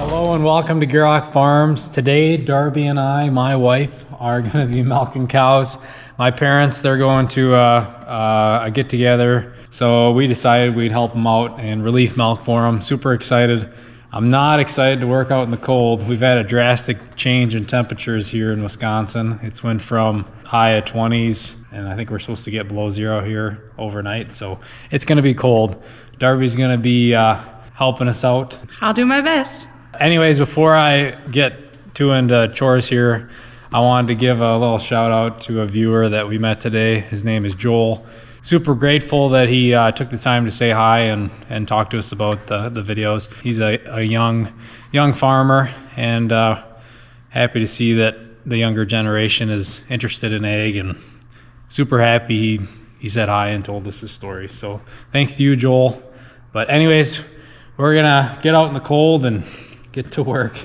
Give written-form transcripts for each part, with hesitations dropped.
Hello and welcome to Gierok Farms. Today, Darby and I, my wife, are going to be milking cows. My parents, they're going to a get-together, so we decided we'd help them out and relief milk for them. Super excited. I'm not excited to work out in the cold. We've had a drastic change in temperatures here in Wisconsin. It's went from high of 20s, and I think we're supposed to get below zero here overnight, so it's going to be cold. Darby's going to be helping us out. I'll do my best. Anyways, before I get too into chores here, I wanted to give a little shout out to a viewer that we met today. His name is Joel. Super grateful that he took the time to say hi and talk to us about the videos. He's a young farmer, and happy to see that the younger generation is interested in ag, and super happy he said hi and told us his story. So thanks to you, Joel. But anyways, we're gonna get out in the cold and get to work.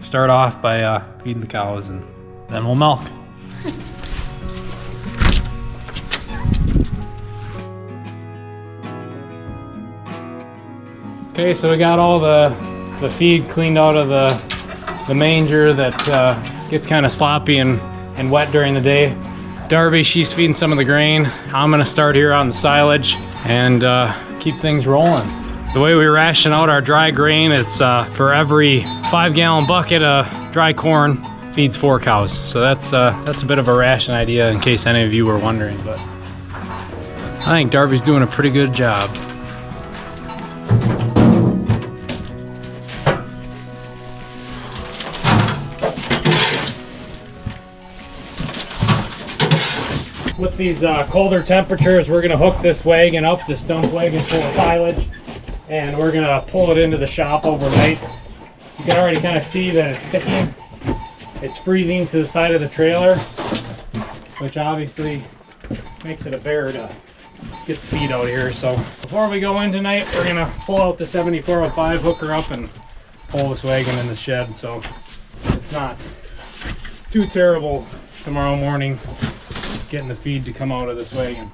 Start off by feeding the cows, and then we'll milk. Okay, so we got all the feed cleaned out of the manger that gets kind of sloppy and wet during the day. Darby, she's feeding some of the grain. I'm gonna start here on the silage and keep things rolling. The way we ration out our dry grain, it's for every 5-gallon bucket of dry corn feeds 4 cows. So that's a bit of a ration idea in case any of you were wondering, but I think Darby's doing a pretty good job. With these colder temperatures, we're gonna hook this wagon up, this dump wagon full of silage, and we're gonna pull it into the shop overnight. You can already kind of see that it's sticking. It's freezing to the side of the trailer, which obviously makes it a bear to get the feed out here. So before we go in tonight, we're gonna pull out the 7405, hook her up, and pull this wagon in the shed, so it's not too terrible tomorrow morning getting the feed to come out of this wagon.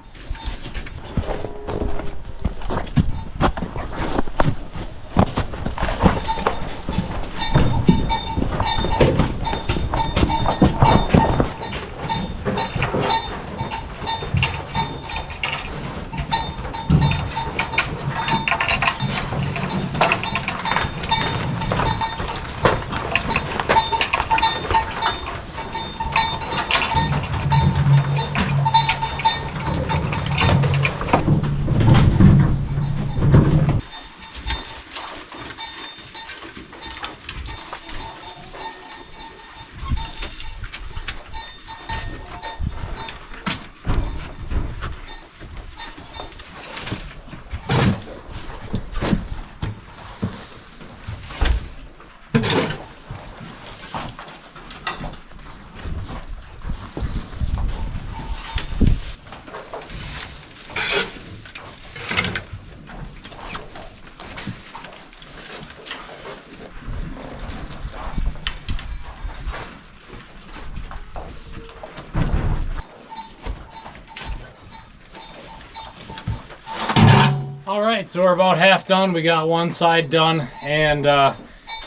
Alright, so we're about half done. We got one side done, and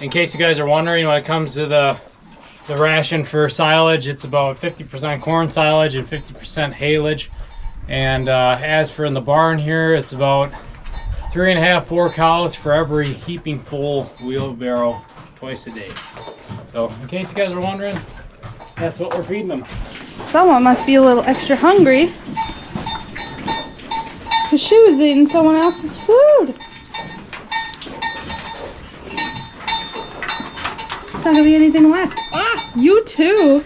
in case you guys are wondering, when it comes to the ration for silage, it's about 50% corn silage and 50% haylage. And as for in the barn here, it's about 3.5, 4 cows for every heaping full wheelbarrow twice a day. So in case you guys are wondering, that's what we're feeding them. Someone must be a little extra hungry, because she was eating someone else's food. There's not gonna be anything left. Ah, you too.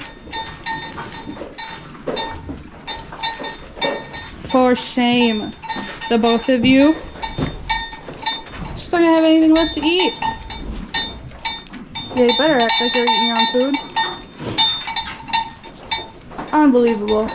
For shame, the both of you. She's not gonna have anything left to eat. Yeah, you better act like you're eating your own food. Unbelievable.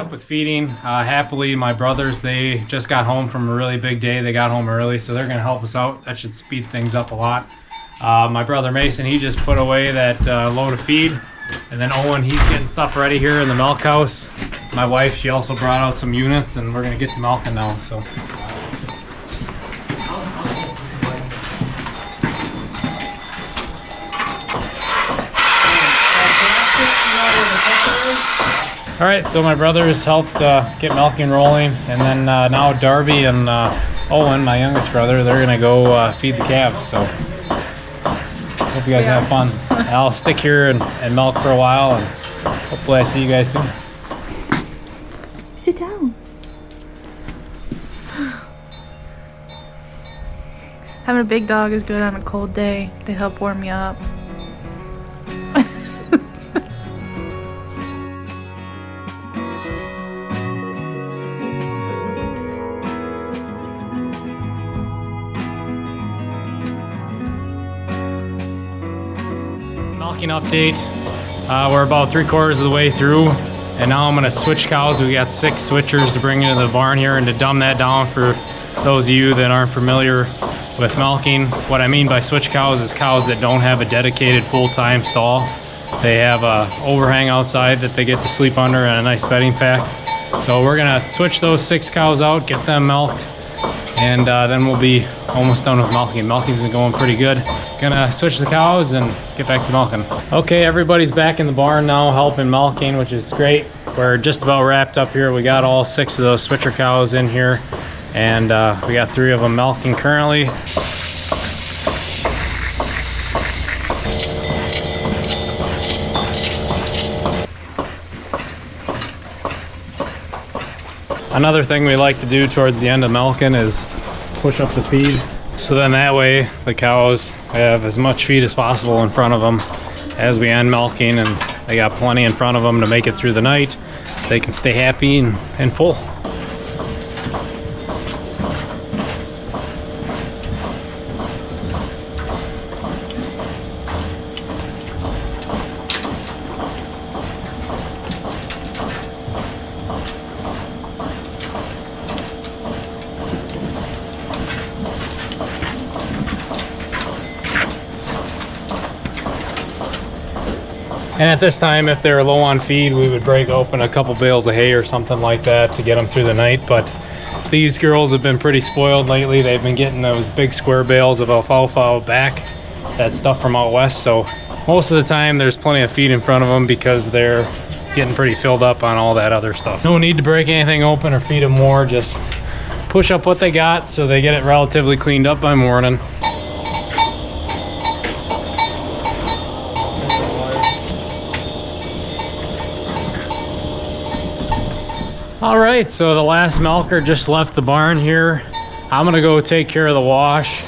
With feeding. Happily, my brothers, they just got home from a really big day. They got home early, so they're gonna help us out. That should speed things up a lot. My brother Mason, he just put away that load of feed, and then Owen, he's getting stuff ready here in the milk house. My wife, she also brought out some units, and we're gonna get to milking now. So. All right, so my brothers helped get milking rolling, and then now Darby and Owen, my youngest brother, they're gonna go feed the calves. So hope you guys have fun. I'll stick here and milk for a while, and hopefully I see you guys soon. Sit down. Having a big dog is good on a cold day. They help warm you up. Milking update. We're about 3/4 of the way through, and now I'm gonna switch cows. We got 6 switchers to bring into the barn here, and to dumb that down for those of you that aren't familiar with milking, what I mean by switch cows is cows that don't have a dedicated full-time stall. They have a overhang outside that they get to sleep under and a nice bedding pack. So we're gonna switch those 6 cows out, get them milked, and then we'll be almost done with milking. Milking's been going pretty good. Gonna switch the cows and get back to milking. Okay, everybody's back in the barn now helping milking, which is great. We're just about wrapped up here. We got all 6 of those switcher cows in here, and we got 3 of them milking currently. Another thing we like to do towards the end of milking is push up the feed. So then that way the cows have as much feed as possible in front of them as we end milking, and they got plenty in front of them to make it through the night. They can stay happy and full. And at this time, if they're low on feed, we would break open a couple bales of hay or something like that to get them through the night. But these girls have been pretty spoiled lately. They've been getting those big square bales of alfalfa out back, that stuff from out west. So most of the time there's plenty of feed in front of them because they're getting pretty filled up on all that other stuff. No need to break anything open or feed them more. Just push up what they got so they get it relatively cleaned up by morning. All right, so the last milker just left the barn here. I'm gonna go take care of the wash.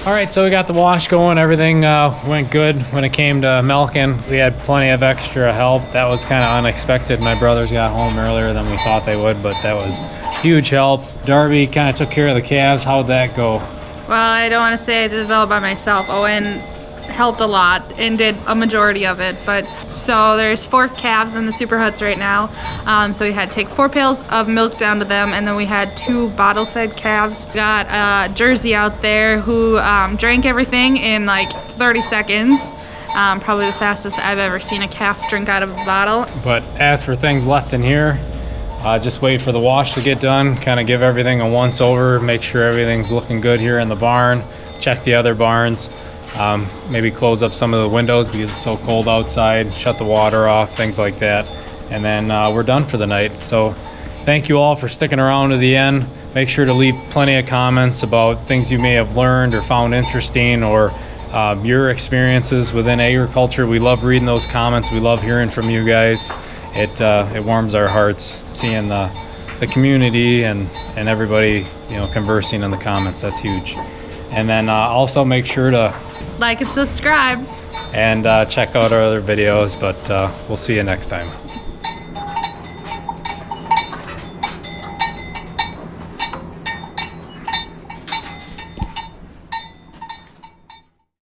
All right, so we got the wash going. Everything went good when it came to milking. We had plenty of extra help. That was kind of unexpected. My brothers got home earlier than we thought they would, but that was huge help. Darby kind of took care of the calves. How'd that go? Well, I don't want to say I did it all by myself. Owen helped a lot and did a majority of it. But so there's 4 calves in the super huts right now. So we had to take 4 pails of milk down to them, and then we had 2 bottle fed calves. We got a Jersey out there who drank everything in like 30 seconds. Probably the fastest I've ever seen a calf drink out of a bottle. But as for things left in here, just wait for the wash to get done, kind of give everything a once over, make sure everything's looking good here in the barn, check the other barns, maybe close up some of the windows because it's so cold outside, shut the water off, things like that, and then we're done for the night. So thank you all for sticking around to the end. Make sure to leave plenty of comments about things you may have learned or found interesting, or your experiences within agriculture. We love reading those comments. We love hearing from you guys. It warms our hearts seeing the community and everybody, you know, conversing in the comments. That's huge. And then also make sure to like and subscribe. and check out our other videos, but we'll see you next time.